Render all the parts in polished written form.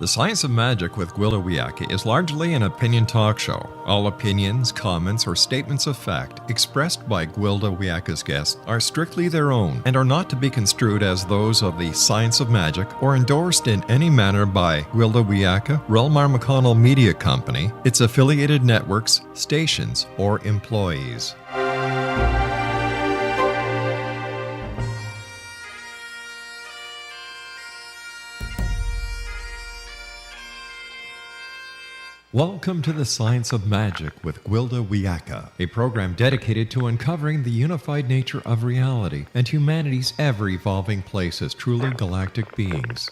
The Science of Magic with Gwilda Wiyaka is largely an opinion talk show. All opinions, comments, or statements of fact expressed by Gwilda Wiyaka's guests are strictly their own and are not to be construed as those of the Science of Magic or endorsed in any manner by Gwilda Wiyaka, Relmar McConnell Media Company, its affiliated networks, stations, or employees. Welcome to the Science of Magic with Gwilda Wiyaka, a program dedicated to uncovering the unified nature of reality and humanity's ever-evolving place as truly galactic beings.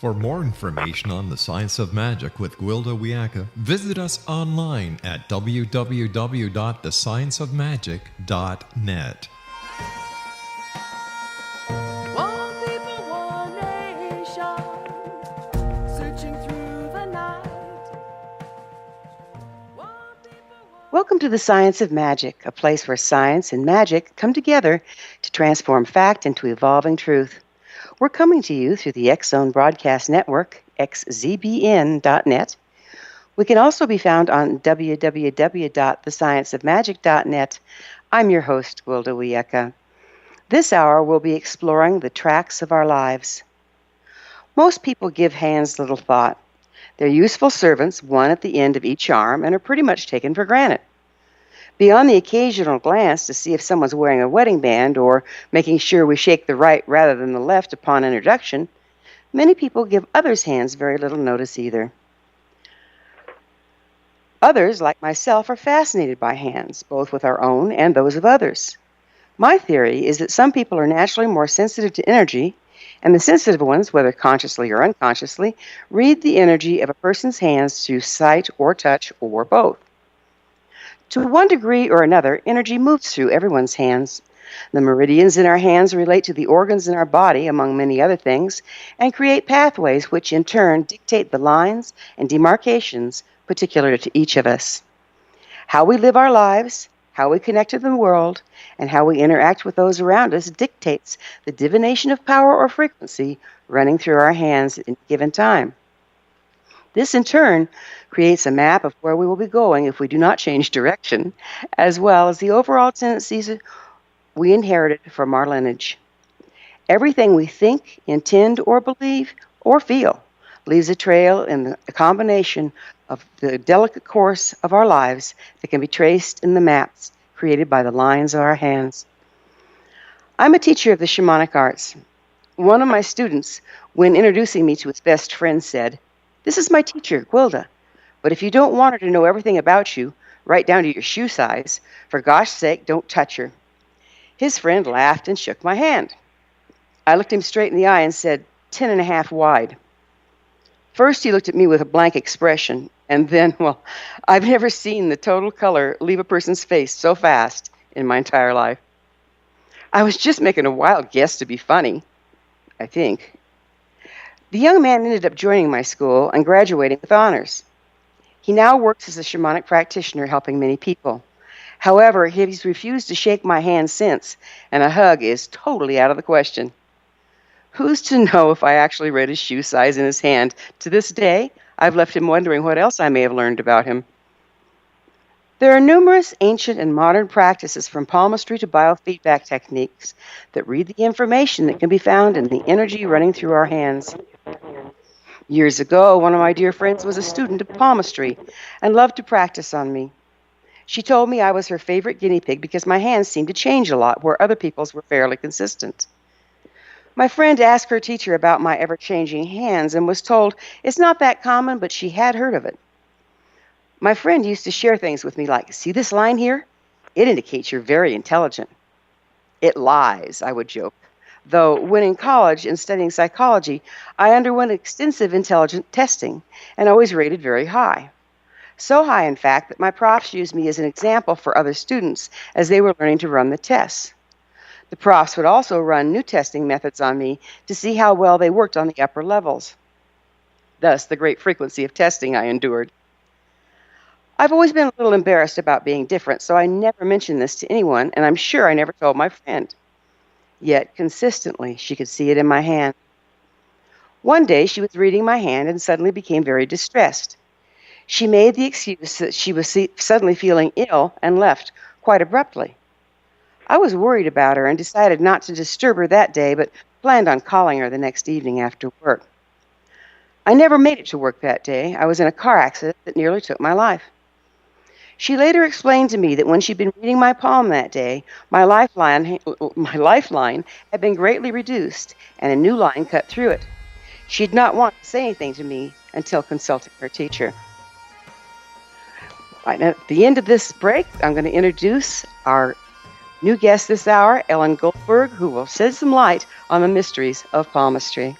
For more information on the Science of Magic with Gwilda Wiyaka, visit us online at www.thescienceofmagic.net. Welcome to the Science of Magic, a place where science and magic come together to transform fact into evolving truth. We're coming to you through the X-Zone Broadcast Network, xzbn.net. We can also be found on www.thescienceofmagic.net. I'm your host, Gwilda Wiyaka. This hour we'll be exploring the tracks of our lives. Most people give hands little thought. They're useful servants, one at the end of each arm, and are pretty much taken for granted. Beyond the occasional glance to see if someone's wearing a wedding band or making sure we shake the right rather than the left upon introduction, many people give others' hands very little notice either. Others, like myself, are fascinated by hands, both with our own and those of others. My theory is that some people are naturally more sensitive to energy, and the sensitive ones, whether consciously or unconsciously, read the energy of a person's hands through sight or touch or both. To one degree or another, energy moves through everyone's hands. The meridians in our hands relate to the organs in our body, among many other things, and create pathways which in turn dictate the lines and demarcations particular to each of us. How we live our lives, how we connect to the world, and how we interact with those around us dictates the divination of power or frequency running through our hands at any given time. This, in turn, creates a map of where we will be going if we do not change direction, as well as the overall tendencies we inherited from our lineage. Everything we think, intend, or believe, or feel leaves a trail in the combination of the delicate course of our lives that can be traced in the maps created by the lines of our hands. I'm a teacher of the shamanic arts. One of my students, when introducing me to his best friend, said, "This is my teacher, Gwilda, but if you don't want her to know everything about you, right down to your shoe size, for gosh sake, don't touch her." His friend laughed and shook my hand. I looked him straight in the eye and said, 10.5 wide. First, he looked at me with a blank expression, and then, well, I've never seen the total color leave a person's face so fast in my entire life. I was just making a wild guess to be funny, I think. The young man ended up joining my school and graduating with honors. He now works as a shamanic practitioner helping many people. However, he's refused to shake my hand since, and a hug is totally out of the question. Who's to know if I actually read his shoe size in his hand? To this day, I've left him wondering what else I may have learned about him. There are numerous ancient and modern practices from palmistry to biofeedback techniques that read the information that can be found in the energy running through our hands. Years ago, one of my dear friends was a student of palmistry and loved to practice on me. She told me I was her favorite guinea pig because my hands seemed to change a lot where other people's were fairly consistent. My friend asked her teacher about my ever-changing hands and was told it's not that common, but she had heard of it. My friend used to share things with me like, "See this line here? It indicates you're very intelligent." "It lies," I would joke. Though when in college and studying psychology, I underwent extensive intelligence testing and always rated very high. So high, in fact, that my profs used me as an example for other students as they were learning to run the tests. The profs would also run new testing methods on me to see how well they worked on the upper levels. Thus, the great frequency of testing I endured. I've always been a little embarrassed about being different, so I never mentioned this to anyone, and I'm sure I never told my friend. Yet, consistently, she could see it in my hand. One day she was reading my hand and suddenly became very distressed. She made the excuse that she was suddenly feeling ill and left quite abruptly. I was worried about her and decided not to disturb her that day, but planned on calling her the next evening after work. I never made it to work that day. I was in a car accident that nearly took my life. She later explained to me that when she'd been reading my palm that day, my lifeline had been greatly reduced and a new line cut through it. She did not want to say anything to me until consulting her teacher. Right, now, at the end of this break, I'm going to introduce our new guest this hour, Ellen GOLDBERG, who will shed some light on the mysteries of palmistry.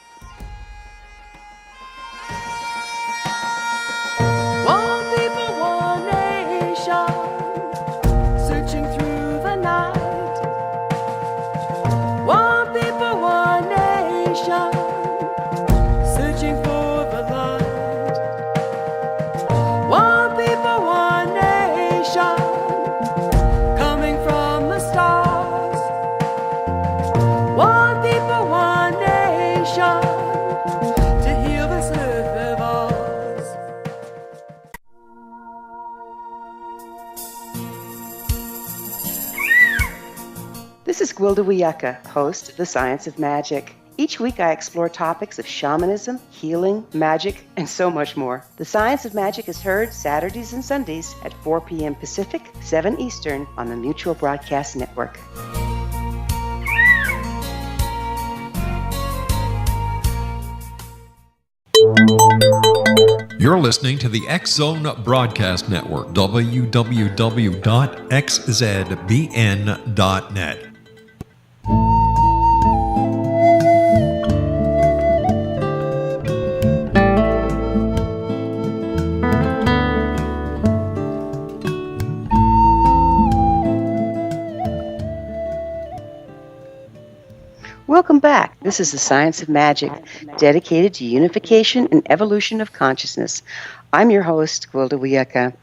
This is Gwilda Wiyaka, host of The Science of Magic. Each week I explore topics of shamanism, healing, magic, and so much more. The Science of Magic is heard Saturdays and Sundays at 4 p.m. Pacific, 7 Eastern on the Mutual Broadcast Network. You're listening to the X Zone Broadcast Network, www.xzbn.net. Welcome back. This is The Science of Magic, dedicated to unification and evolution of consciousness. I'm your host, Gwilda Wiyaka.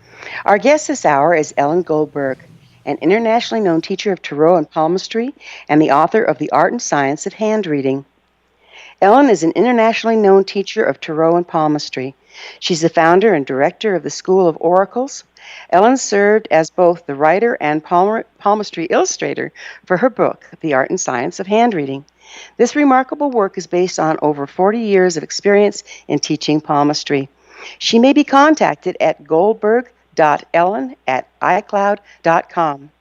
Our guest this hour is Ellen GOLDBERG, an internationally known teacher of tarot and palmistry and the author of The Art and Science of Hand Reading. Ellen is an internationally known teacher of tarot and palmistry. She's the founder and director of the School of Oracles. Ellen served as both the writer and palmistry illustrator for her book, The Art and Science of Hand Reading. This remarkable work is based on over 40 years of experience in teaching palmistry. She may be contacted at goldberg.ellen@icloud.com.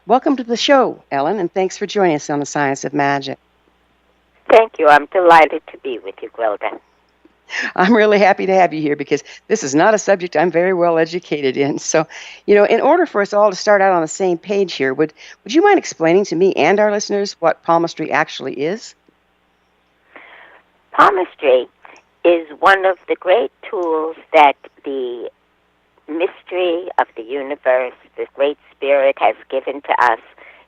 Welcome to the show, Ellen, and thanks for joining us on The Science of Magic. Thank you. I'm delighted to be with you, Gwilda. I'm really happy to have you here because this is not a subject I'm very well educated in. So, in order for us all to start out on the same page here, would you mind explaining to me and our listeners what palmistry actually is? Palmistry is one of the great tools that the mystery of the universe, the Great Spirit, has given to us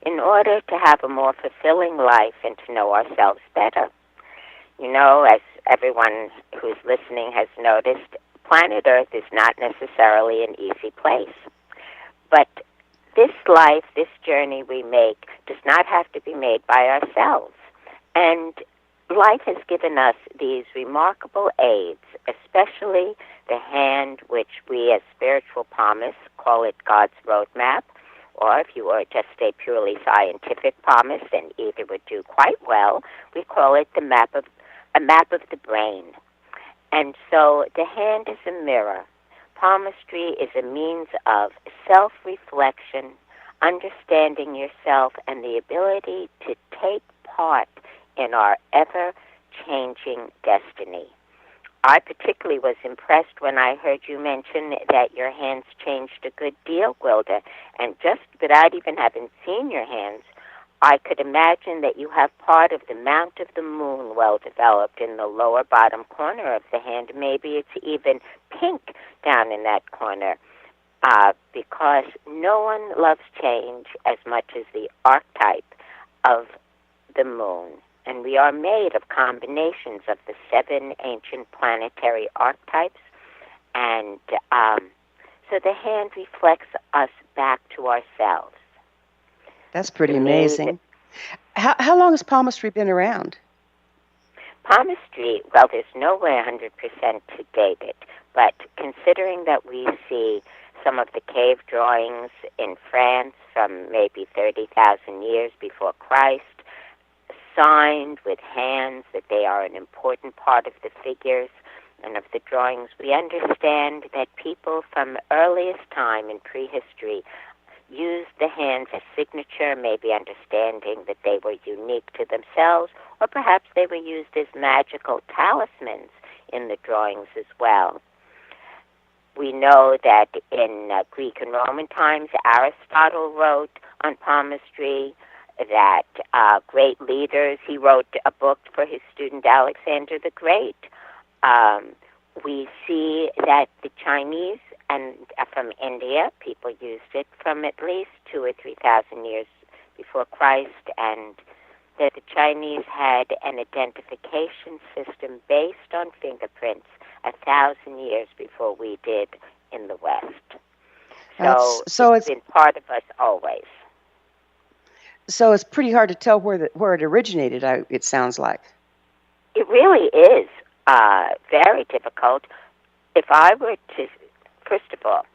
in order to have a more fulfilling life and to know ourselves better. As everyone who's listening has noticed, planet Earth is not necessarily an easy place. But this life, this journey we make, does not have to be made by ourselves. And life has given us these remarkable aids, especially the hand, which we as spiritual palmists call it God's roadmap, or if you were just a purely scientific palmist, and either would do quite well, we call it a map of the brain. And so the hand is a mirror. Palmistry is a means of self-reflection, understanding yourself, and the ability to take part in our ever-changing destiny. I particularly was impressed when I heard you mention that your hands changed a good deal, Gwilda, and just without even having seen your hands, I could imagine that you have part of the mount of the moon well developed in the lower bottom corner of the hand. Maybe it's even pink down in that corner, because no one loves change as much as the archetype of the moon. And we are made of combinations of the 7 ancient planetary archetypes, and so the hand reflects us back to ourselves. That's pretty amazing. How long has palmistry been around? palmistry, well, there's no way 100% to date it, but considering that we see some of the cave drawings in France from maybe 30,000 years before Christ, signed with hands, that they are an important part of the figures and of the drawings, we understand that people from earliest time in prehistory used the hands as signature, maybe understanding that they were unique to themselves, or perhaps they were used as magical talismans in the drawings as well. We know that in Greek and Roman times, Aristotle wrote on palmistry, that great leaders, he wrote a book for his student Alexander the Great. We see that the Chinese and from India, people used it from at least 2,000 or 3,000 years before Christ, and that the Chinese had an identification system based on fingerprints 1,000 years before we did in the West. So it's been part of us always. So it's pretty hard to tell where it originated, it sounds like. It really is very difficult. If I were to, first of all,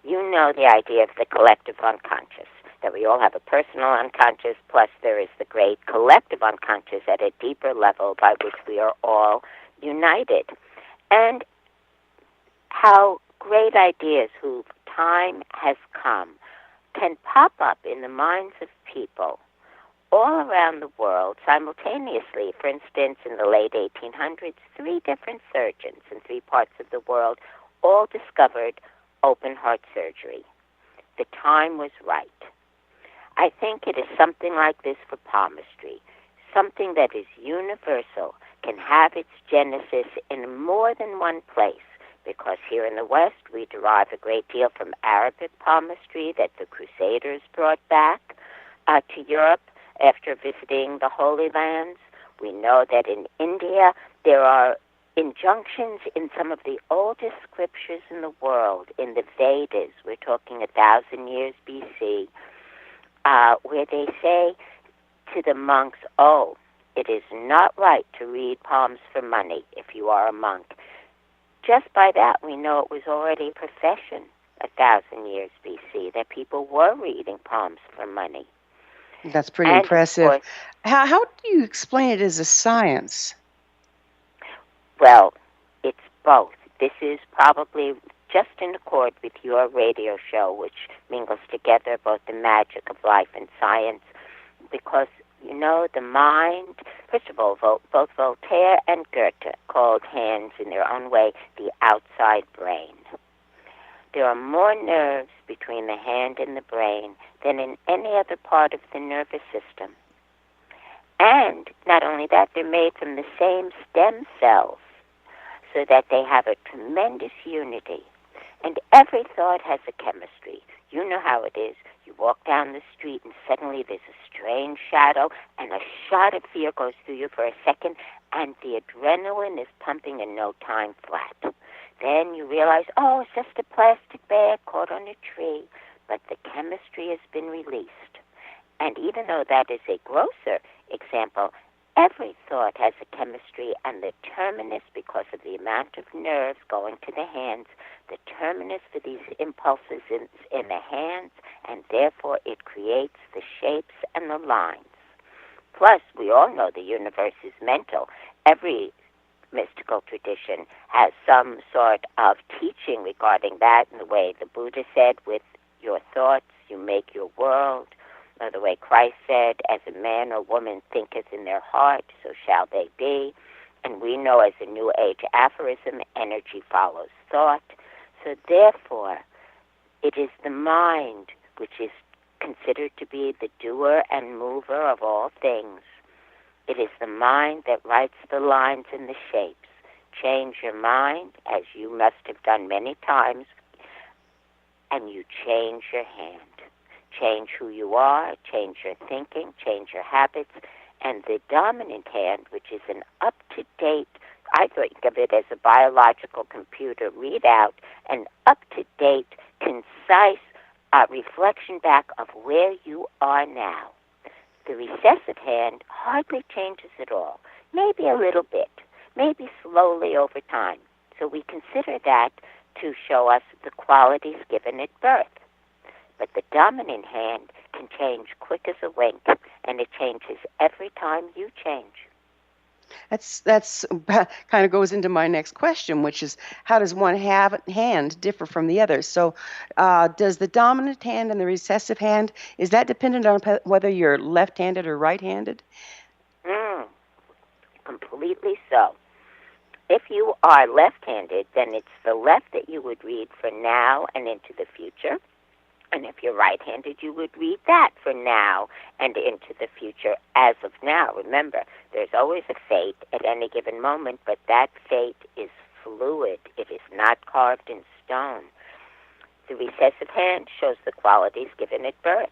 you know the idea of the collective unconscious, that we all have a personal unconscious, plus there is the great collective unconscious at a deeper level by which we are all united. And how great ideas whose time has come can pop up in the minds of people all around the world simultaneously. For instance, in the late 1800s, 3 different surgeons in 3 parts of the world all discovered open heart surgery. The time was right. I think it is something like this for palmistry, something that is universal, can have its genesis in more than one place, because here in the West we derive a great deal from Arabic palmistry that the Crusaders brought back to Europe after visiting the Holy Lands. We know that in India there are injunctions in some of the oldest scriptures in the world, in the Vedas, we're talking 1,000 years BC, where they say to the monks, oh, it is not right to read palms for money if you are a monk. Just by that, we know it was already a profession 1,000 years BC, that people were reading palms for money. That's pretty impressive. Course, how do you explain it as a science? Well, it's both. This is probably just in accord with your radio show, which mingles together both the magic of life and science, because, you know, the mind, first of all, both Voltaire and Goethe called hands in their own way the outside brain. There are more nerves between the hand and the brain than in any other part of the nervous system. And not only that, they're made from the same stem cells, so that they have a tremendous unity. And every thought has a chemistry. You know how it is. You walk down the street and suddenly there's a strange shadow and a shot of fear goes through you for a second, and the adrenaline is pumping in no time flat. Then you realize, oh, it's just a plastic bag caught on a tree, but the chemistry has been released. And even though that is a grosser example, every thought has a chemistry, and the terminus, because of the amount of nerves going to the hands, the terminus for these impulses is in the hands, and therefore it creates the shapes and the lines. Plus, we all know the universe is mental. Every mystical tradition has some sort of teaching regarding that, in the way the Buddha said, with your thoughts you make your world, or the way Christ said, as a man or woman thinketh in their heart, so shall they be. And we know as a New Age aphorism, energy follows thought. So therefore, it is the mind which is considered to be the doer and mover of all things. It is the mind that writes the lines and the shapes. Change your mind, as you must have done many times, and you change your hand. Change who you are, change your thinking, change your habits, and the dominant hand, which is an up-to-date, I think of it as a biological computer readout, an up-to-date, concise reflection back of where you are now. The recessive hand hardly changes at all. maybe a little bit, maybe slowly over time. So we consider that to show us the qualities given at birth. But the dominant hand can change quick as a wink, and it changes every time you change. That's kind of goes into my next question, which is how does one hand differ from the other? So does the dominant hand and the recessive hand, is that dependent on whether you're left-handed or right-handed? Completely so. If you are left-handed, then it's the left that you would read for now and into the future. And if you're right-handed, you would read that for now and into the future as of now. Remember, there's always a fate at any given moment, but that fate is fluid. It is not carved in stone. The recessive hand shows the qualities given at birth.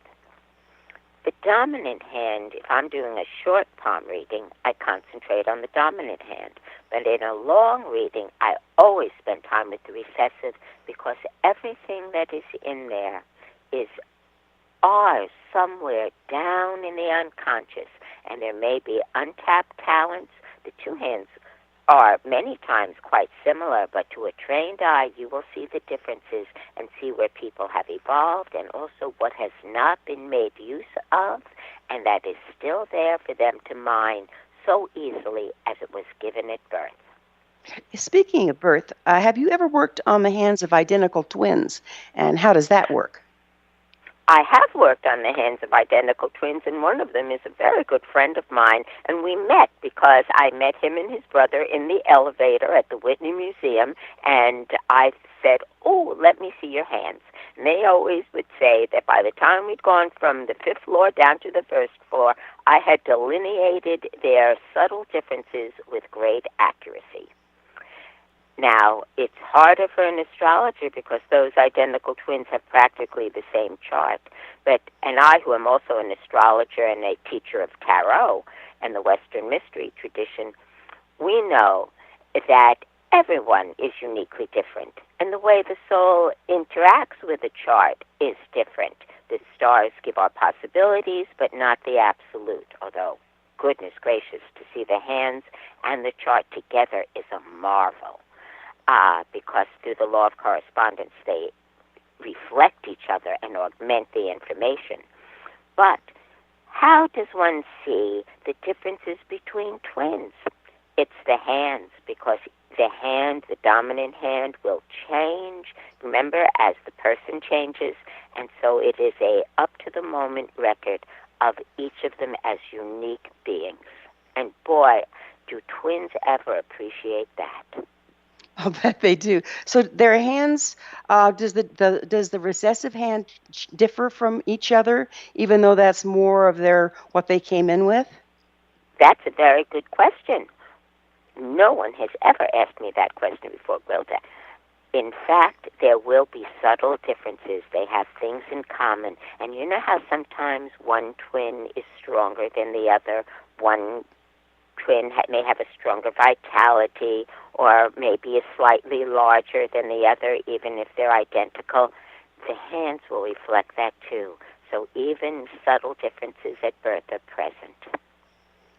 The dominant hand, if I'm doing a short palm reading, I concentrate on the dominant hand. But in a long reading, I always spend time with the recessive because everything that is in there is ours somewhere down in the unconscious, and there may be untapped talents. The two hands are many times quite similar, but to a trained eye, you will see the differences and see where people have evolved and also what has not been made use of, and that is still there for them to mine so easily as it was given at birth. Speaking of birth, have you ever worked on the hands of identical twins, and how does that work? I have worked on the hands of identical twins, and one of them is a very good friend of mine, and we met because I met him and his brother in the elevator at the Whitney Museum, and I said, "Oh, let me see your hands." And they always would say that by the time we'd gone from the 5th floor down to the 1st floor, I had delineated their subtle differences with great accuracy. Now, it's harder for an astrologer because those identical twins have practically the same chart. And I, who am also an astrologer and a teacher of tarot and the Western mystery tradition, we know that everyone is uniquely different. And the way the soul interacts with a chart is different. The stars give our possibilities, but not the absolute, although, goodness gracious, to see the hands and the chart together is a marvel. Because through the law of correspondence, they reflect each other and augment the information. But how does one see the differences between twins? It's the hands, because the dominant hand will change, remember, as the person changes, and so it is a up-to-the-moment record of each of them as unique beings. And boy, do twins ever appreciate that. I'll bet they do. So their hands, does the recessive hand differ from each other, even though that's more of what they came in with? That's a very good question. No one has ever asked me that question before, Gwilda. In fact, there will be subtle differences. They have things in common. And you know how sometimes one twin is stronger than the other? One twin may have a stronger vitality or maybe is slightly larger than the other, even if they're identical. The hands will reflect that too. So even subtle differences at birth are present.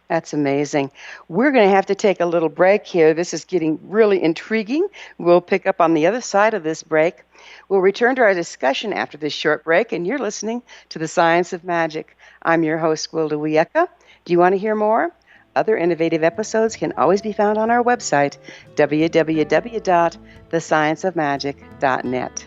That's amazing. We're going to have to take a little break here. This is getting really intriguing. We'll pick up on the other side of this break. We'll return to our discussion after this short break, and you're listening to The Science of Magic. I'm your host, Gwilda Wiyaka. Do you want to hear more? Other innovative episodes can always be found on our website, www.thescienceofmagic.net.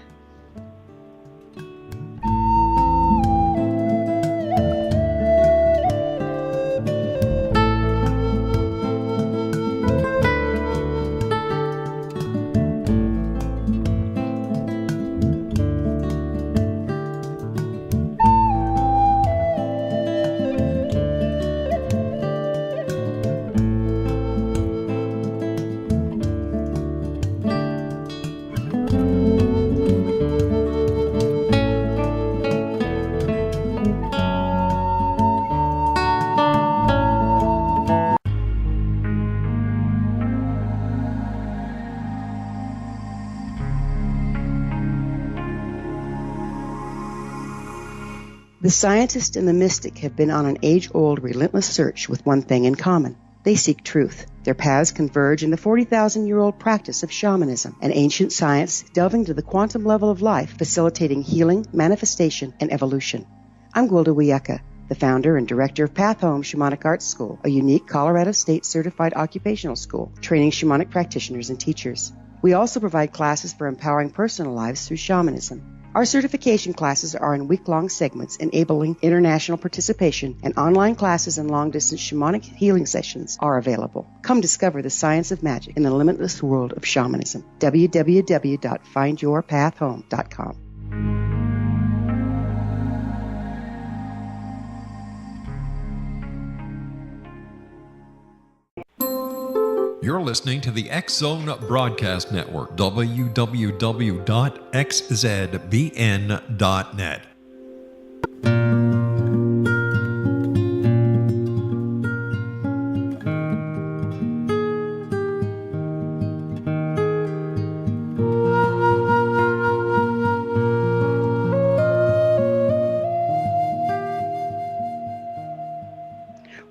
The scientist and the mystic have been on an age-old, relentless search with one thing in common: They seek truth. Their paths converge in the 40,000-year-old practice of shamanism, an ancient science delving to the quantum level of life, facilitating healing, manifestation, and evolution. I'm Gwilda Wiyaka, the founder and director of Path Home Shamanic Arts School, a unique Colorado State certified occupational school training shamanic practitioners and teachers. We also provide classes for empowering personal lives through shamanism. Our certification classes are in week-long segments enabling international participation, and online classes and long-distance shamanic healing sessions are available. Come discover the science of magic in the limitless world of shamanism. www.findyourpathhome.com. You're listening to the X Zone Broadcast Network, www.xzbn.net.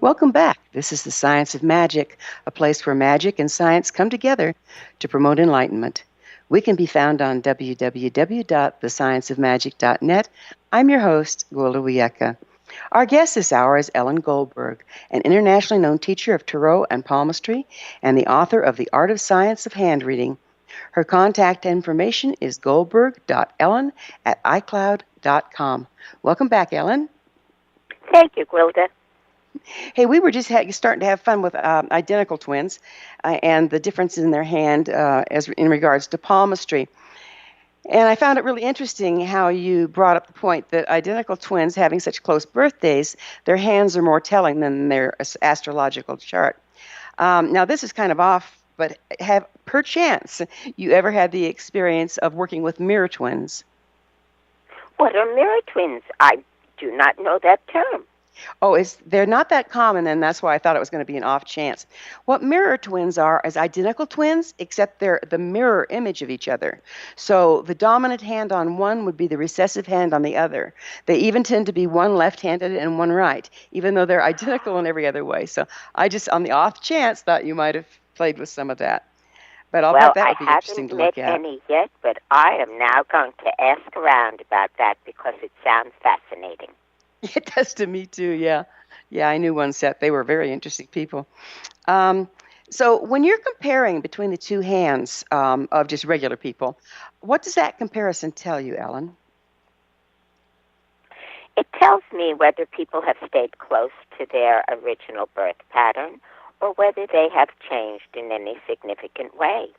Welcome back. This is the Science of Magic, a place where magic and science come together to promote enlightenment. We can be found on www.thescienceofmagic.net. I'm your host, Gwilda Wiyaka. Our guest this hour is Ellen Goldberg, an internationally known teacher of tarot and palmistry and the author of The Art of Science of Hand Reading. Her contact information is goldberg.ellen@icloud.com. Welcome back, Ellen. Thank you, Gwilda. Hey, we were just starting to have fun with identical twins and the differences in their hand as in regards to palmistry. And I found it really interesting how you brought up the point that identical twins having such close birthdays, their hands are more telling than their astrological chart. Now, this is kind of off, but have perchance you ever had the experience of working with mirror twins? What are mirror twins? I do not know that term. Oh, they're not that common, and that's why I thought it was going to be an off chance. What mirror twins are is identical twins, except they're the mirror image of each other. So the dominant hand on one would be the recessive hand on the other. They even tend to be one left-handed and one right, even though they're identical in every other way. So I just, on the off chance, thought you might have played with some of that. But I'll bet that would be interesting to look at. I haven't met any yet, but I am now going to ask around about that because it sounds fascinating. It does to me too, yeah. Yeah, I knew one set. They were very interesting people. So when you're comparing between the two hands of just regular people, what does that comparison tell you, Ellen? It tells me whether people have stayed close to their original birth pattern or whether they have changed in any significant way.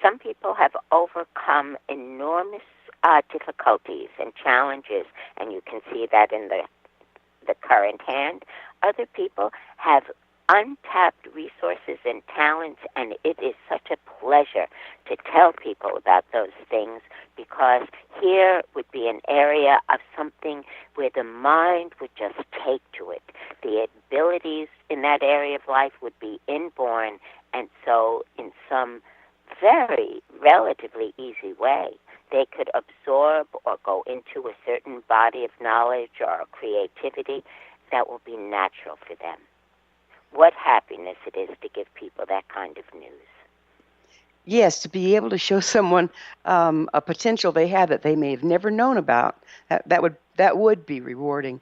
Some people have overcome enormous difficulties and challenges, and you can see that in the current hand. Other people have untapped resources and talents, and it is such a pleasure to tell people about those things because here would be an area of something where the mind would just take to it. The abilities in that area of life would be inborn, and so in some very relatively easy way, they could absorb or go into a certain body of knowledge or creativity that will be natural for them. What happiness it is to give people that kind of news. Yes, to be able to show someone a potential they had that they may have never known about, that would be rewarding.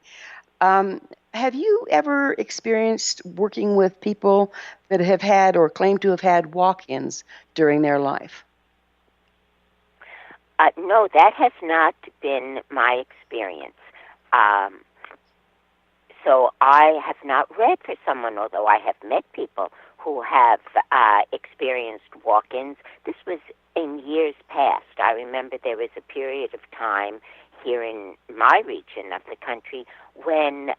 Have you ever experienced working with people that have had or claim to have had walk-ins during their life? No, that has not been my experience. So I have not read for someone, although I have met people who have experienced walk-ins. This was in years past. I remember there was a period of time here in my region of the country when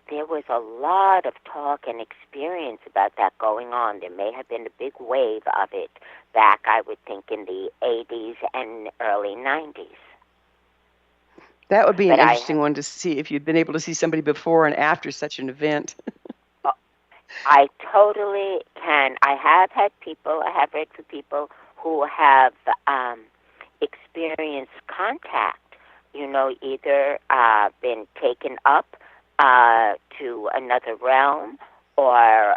there was a lot of talk and experience about that going on. There may have been a big wave of it back, I would think, in the 80s and early 90s. That would be an interesting one to see if you'd been able to see somebody before and after such an event. I totally can. I have read for people who have experienced contact, either been taken up to another realm or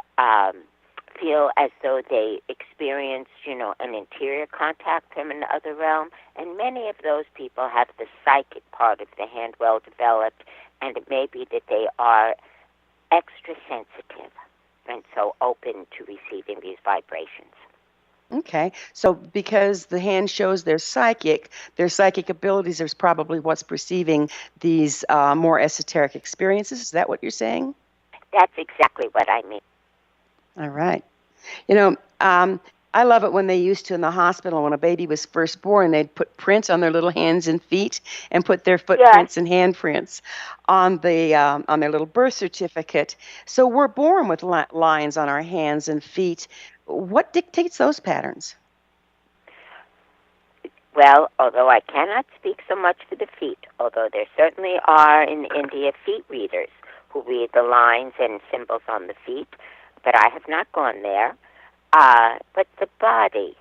feel as though they experienced, an interior contact from another realm. And many of those people have the psychic part of the hand well developed, and it may be that they are extra sensitive and so open to receiving these vibrations. Okay. So because the hand shows their psychic abilities is probably what's perceiving these more esoteric experiences. Is that what you're saying? That's exactly what I mean. All right. I love it when they used to in the hospital when a baby was first born, they'd put prints on their little hands and feet and put their footprints and handprints on their little birth certificate. So we're born with lines on our hands and feet. What dictates those patterns? Well, although I cannot speak so much for the feet, although there certainly are in India feet readers who read the lines and symbols on the feet, but I have not gone there. But the body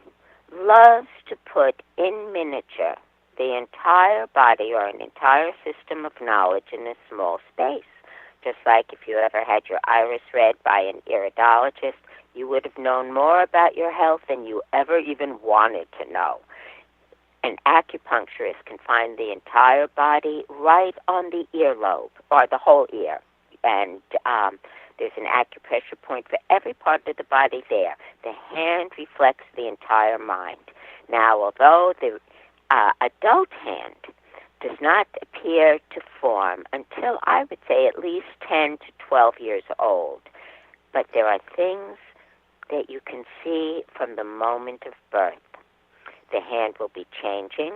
loves to put in miniature the entire body or an entire system of knowledge in a small space. Just like if you ever had your iris read by an iridologist, you would have known more about your health than you ever even wanted to know. An acupuncturist can find the entire body right on the earlobe, or the whole ear. And there's an acupressure point for every part of the body there. The hand reflects the entire mind. Now, although the adult hand does not appear to form until, I would say, at least 10 to 12 years old, but there are things that you can see from the moment of birth. The hand will be changing.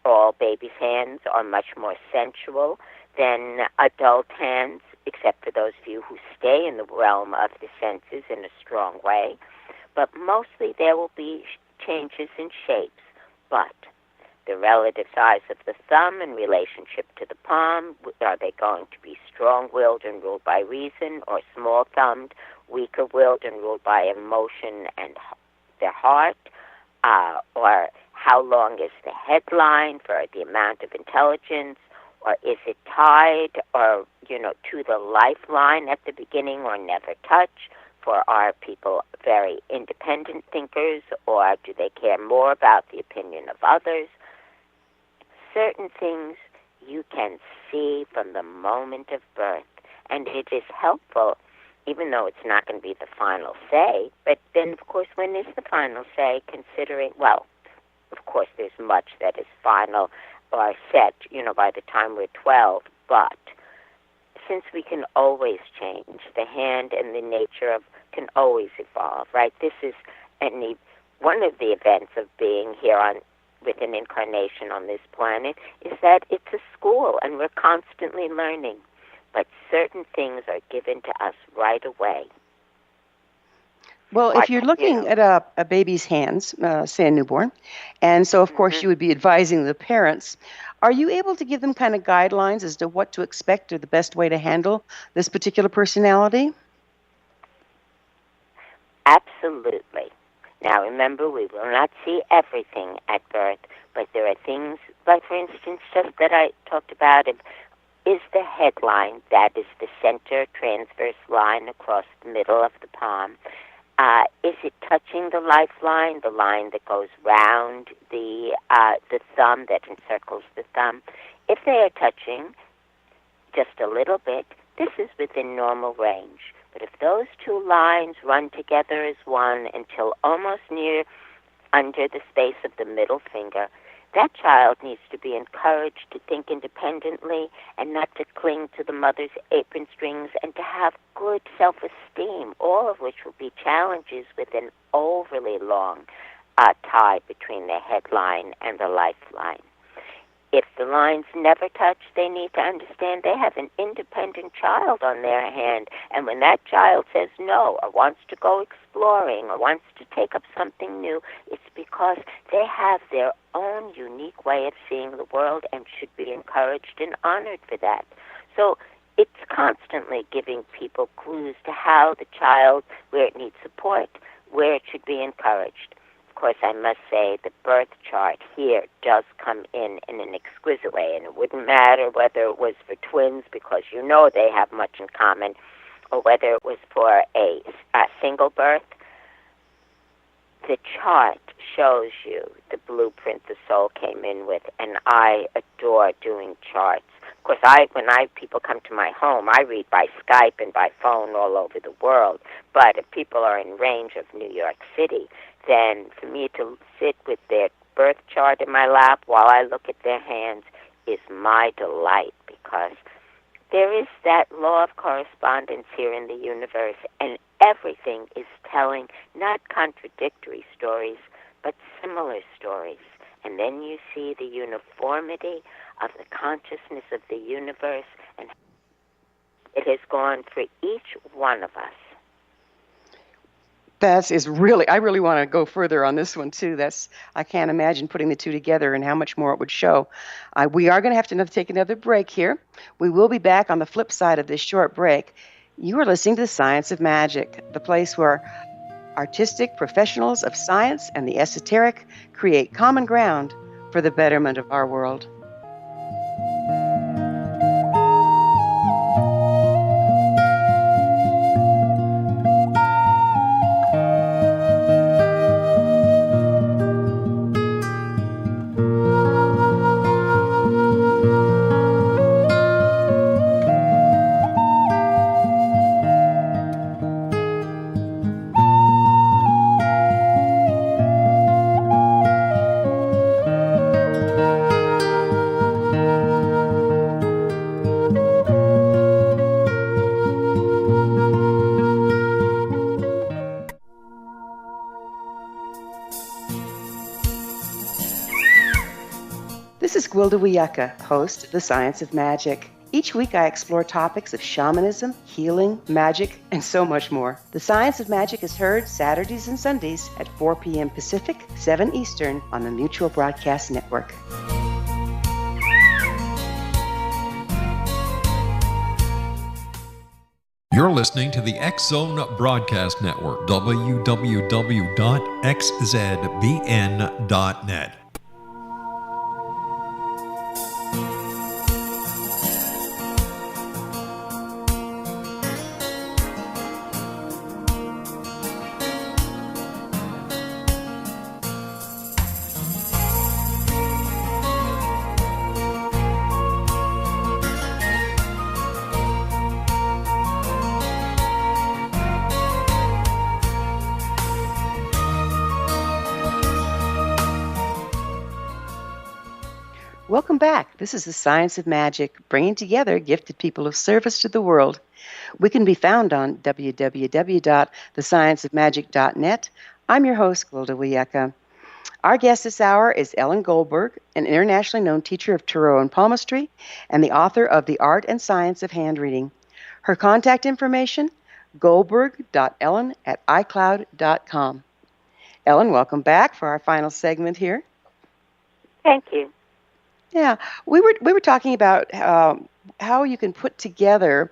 All babies' hands are much more sensual than adult hands, except for those few who stay in the realm of the senses in a strong way. But mostly there will be changes in shapes. But the relative size of the thumb in relationship to the palm, are they going to be strong-willed and ruled by reason, or small-thumbed, weaker-willed and ruled by emotion and their heart? Or how long is the headline for the amount of intelligence? Or is it tied or, to the lifeline at the beginning or never touch? For are people very independent thinkers, or do they care more about the opinion of others? Certain things you can see from the moment of birth, and it is helpful, even though it's not going to be the final say. But then, of course, when is the final say, considering, well, of course, there's much that is final or set, by the time we're 12, but since we can always change, the hand and the nature can always evolve, right? This is one of the events of being here with an incarnation on this planet is that it's a school and we're constantly learning, but certain things are given to us right away. Well, if you're looking at a baby's hands, say a newborn, and so, of course, you would be advising the parents, are you able to give them kind of guidelines as to what to expect or the best way to handle this particular personality? Absolutely. Now, remember, we will not see everything at birth, but there are things, like, for instance, just that I talked about, is the headline, that is the center transverse line across the middle of the palm. Is it touching the lifeline, the line that goes round the thumb, that encircles the thumb? If they are touching just a little bit, this is within normal range. But if those two lines run together as one until almost near under the space of the middle finger, that child needs to be encouraged to think independently and not to cling to the mother's apron strings, and to have good self-esteem, all of which will be challenges with an overly long tie between the headline and the lifeline. If the lines never touch, they need to understand they have an independent child on their hand. And when that child says no, or wants to go exploring, or wants to take up something new, it's because they have their own unique way of seeing the world and should be encouraged and honored for that. So it's constantly giving people clues to how the child, where it needs support, where it should be encouraged. Of course, I must say the birth chart here does come in an exquisite way, and it wouldn't matter whether it was for twins, because they have much in common, or whether it was for a single birth. the chart shows you the blueprint the soul came in with, and I adore doing charts. Of course, when people come to my home, I read by Skype and by phone all over the world. But if people are in range of New York City, then for me to sit with their birth chart in my lap while I look at their hands is my delight, because there is that law of correspondence here in the universe, and everything is telling not contradictory stories, but similar stories. And then you see the uniformity of the consciousness of the universe, and it has gone for each one of us. I really want to go further on this one too. I can't imagine putting the two together and how much more it would show. We are going to have to take another break here. We will be back on the flip side of this short break. You are listening to The Science of Magic, the place where artistic professionals of science and the esoteric create common ground for the betterment of our world. This is Gwilda Wiyaka, host of The Science of Magic. Each week I explore topics of shamanism, healing, magic, and so much more. The Science of Magic is heard Saturdays and Sundays at 4 p.m. Pacific, 7 Eastern on the Mutual Broadcast Network. You're listening to the X Zone Broadcast Network, www.xzbn.net. Welcome back. This is The Science of Magic, bringing together gifted people of service to the world. We can be found on www.thescienceofmagic.net. I'm your host, Gwilda Wiyaka. Our guest this hour is Ellen Goldberg, an internationally known teacher of tarot and palmistry and the author of The Art and Science of Handreading. Her contact information, goldberg.ellen@icloud.com. Ellen, welcome back for our final segment here. Thank you. Yeah, we were talking about how you can put together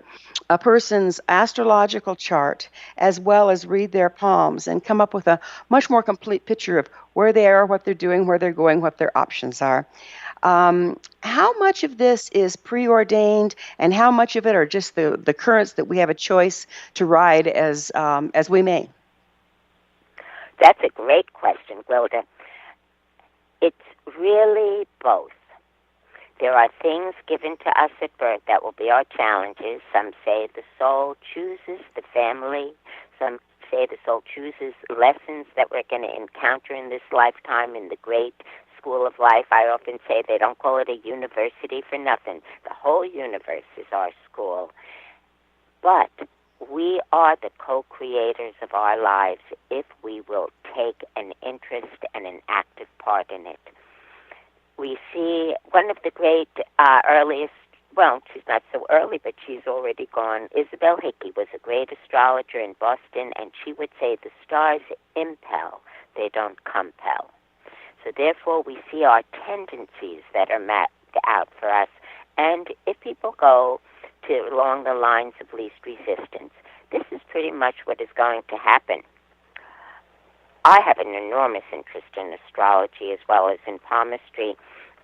a person's astrological chart as well as read their palms and come up with a much more complete picture of where they are, what they're doing, where they're going, what their options are. How much of this is preordained, and how much of it are just the currents that we have a choice to ride as we may? That's a great question, Gwilda. It's really both. There are things given to us at birth that will be our challenges. Some say the soul chooses the family. Some say the soul chooses lessons that we're going to encounter in this lifetime in the great school of life. I often say they don't call it a university for nothing. The whole universe is our school. But we are the co-creators of our lives if we will take an interest and an active part in it. We see one of the great earliest, well, she's not so early, but she's already gone. Isabel Hickey was a great astrologer in Boston, and she would say the stars impel, they don't compel. So therefore, we see our tendencies that are mapped out for us. And if people go along the lines of least resistance, this is pretty much what is going to happen. I have an enormous interest in astrology as well as in palmistry.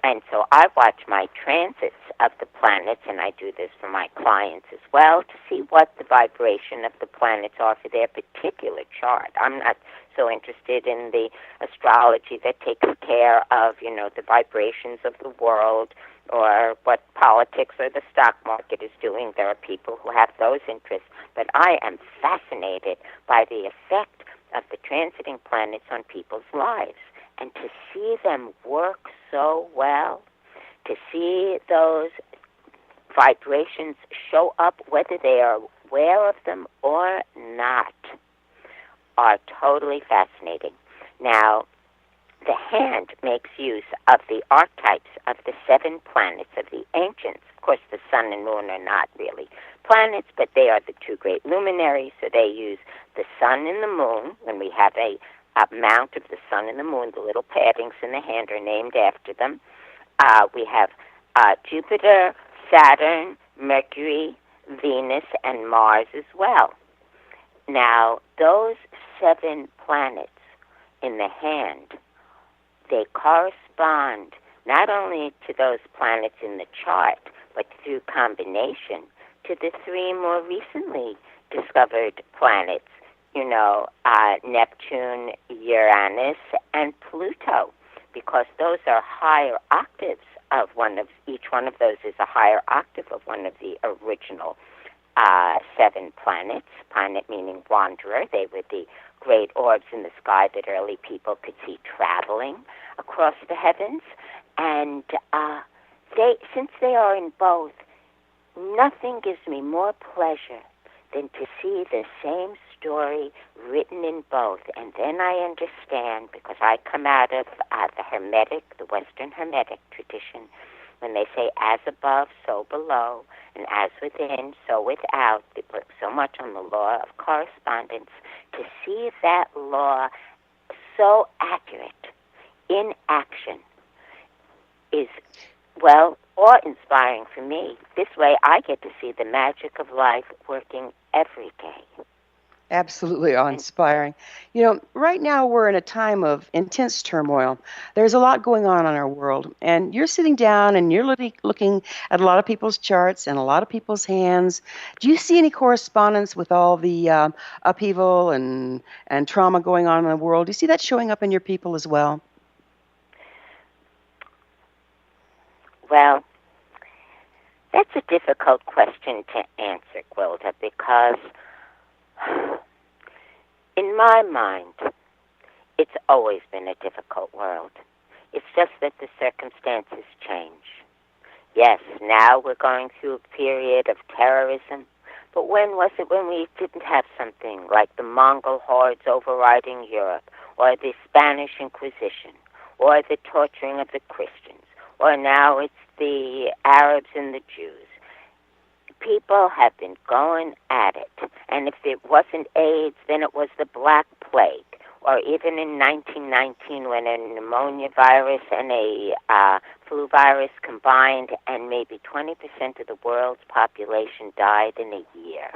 And so I watch my transits of the planets, and I do this for my clients as well, to see what the vibration of the planets are for their particular chart. I'm not so interested in the astrology that takes care of, the vibrations of the world or what politics or the stock market is doing. There are people who have those interests. But I am fascinated by the effect of the transiting planets on people's lives. And to see them work so well, to see those vibrations show up, whether they are aware of them or not, are totally fascinating. Now, the hand makes use of the archetypes of the 7 planets of the ancients. Of course, the sun and moon are not really planets, but they are the 2 great luminaries, so they use the sun and the moon. When we have a mount of the sun and the moon, the little paddings in the hand are named after them. We have Jupiter, Saturn, Mercury, Venus, and Mars as well. Now, those 7 planets in the hand, they correspond not only to those planets in the chart, but through combination to the 3 more recently discovered planets, Neptune, Uranus, and Pluto, because those are higher octaves of each one of those is a higher octave of one of the original 7 planets. Planet meaning wanderer. They were the great orbs in the sky that early people could see traveling across the heavens. And since they are in both, nothing gives me more pleasure than to see the same story written in both. And then I understand, because I come out of the Western Hermetic tradition, when they say as above, so below, and as within, so without. They put so much on the law of correspondence. To see that law so accurate in action is, awe-inspiring for me. This way I get to see the magic of life working every day. Absolutely awe-inspiring. Right now we're in a time of intense turmoil. There's a lot going on in our world, and you're sitting down and you're looking at a lot of people's charts and a lot of people's hands. Do you see any correspondence with all the upheaval and trauma going on in the world? Do you see that showing up in your people as well? Well, that's a difficult question to answer, Gwilda, because in my mind, it's always been a difficult world. It's just that the circumstances change. Yes, now we're going through a period of terrorism, but when was it when we didn't have something like the Mongol hordes overriding Europe, or the Spanish Inquisition, or the torturing of the Christians, or now it's the Arabs and the Jews? People have been going at it. And if it wasn't AIDS, then it was the Black Plague. Or even in 1919 when a pneumonia virus and a flu virus combined, and maybe 20% of the world's population died in a year.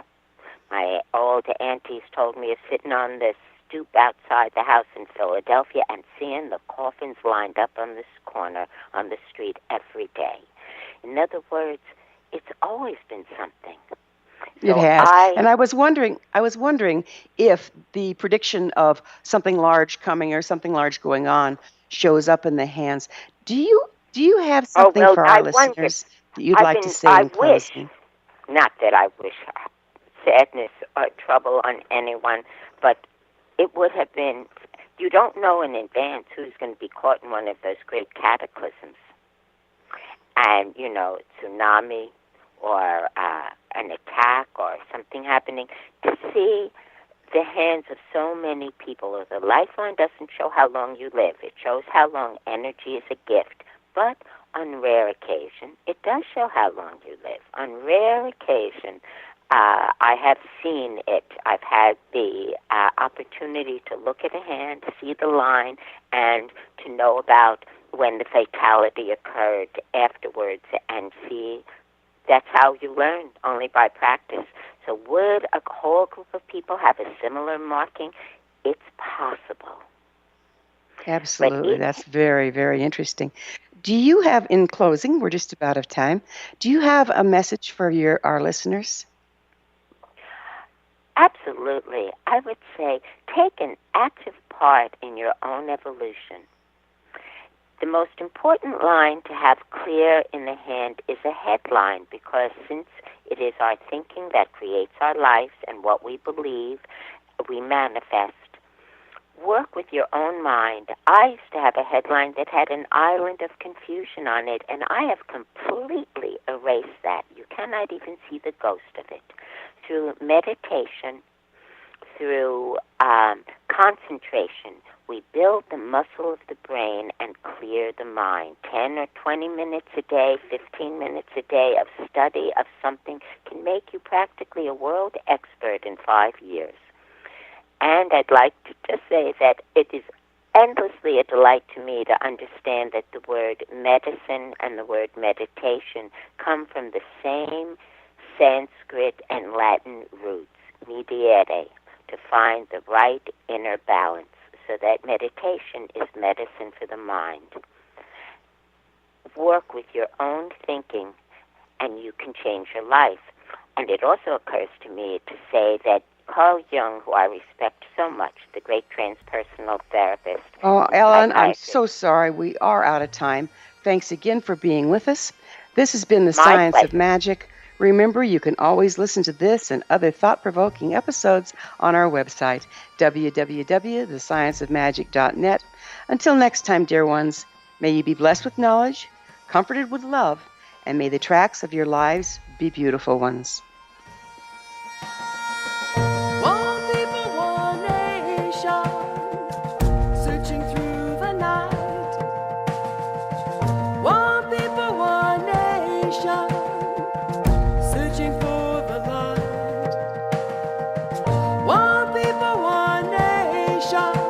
My old aunties told me of sitting on the stoop outside the house in Philadelphia and seeing the coffins lined up on this corner on the street every day. In other words, it's always been something. It has. And I was wondering if the prediction of something large coming or something large going on shows up in the hands. Do you have something for our listeners that you'd like to say in closing? Not that I wish sadness or trouble on anyone, but it would have been, you don't know in advance who's going to be caught in one of those great cataclysms. And, tsunami or an attack or something happening, to see the hands of so many people. The lifeline doesn't show how long you live. It shows how long energy is a gift. But on rare occasion, it does show how long you live. On rare occasion, I have seen it. I've had the opportunity to look at a hand, see the line, and to know about when the fatality occurred afterwards, and see. That's how you learn, only by practice. So would a whole group of people have a similar marking? It's possible. Absolutely. That's very, very interesting. Do you have, in closing, we're just about out of time, do you have a message for our listeners? Absolutely. I would say take an active part in your own evolution. The most important line to have clear in the hand is a headline, because since it is our thinking that creates our lives and what we believe, we manifest. Work with your own mind. I used to have a headline that had an island of confusion on it, and I have completely erased that. You cannot even see the ghost of it. Through meditation, through concentration, we build the muscle of the brain and clear the mind. 10 or 20 minutes a day, 15 minutes a day of study of something can make you practically a world expert in 5 years. And I'd like to just say that it is endlessly a delight to me to understand that the word medicine and the word meditation come from the same Sanskrit and Latin roots, mediere, to find the right inner balance, so that meditation is medicine for the mind. Work with your own thinking, and you can change your life. And it also occurs to me to say that Carl Jung, who I respect so much, the great transpersonal therapist. Oh, Ellen, I'm so sorry. We are out of time. Thanks again for being with us. This has been The Science of Magic. Remember, you can always listen to this and other thought-provoking episodes on our website, www.thescienceofmagic.net. Until next time, dear ones, may you be blessed with knowledge, comforted with love, and may the tracks of your lives be beautiful ones. One people, one nation, searching through the night. One people, one nation, searching for the light. One people, one nation.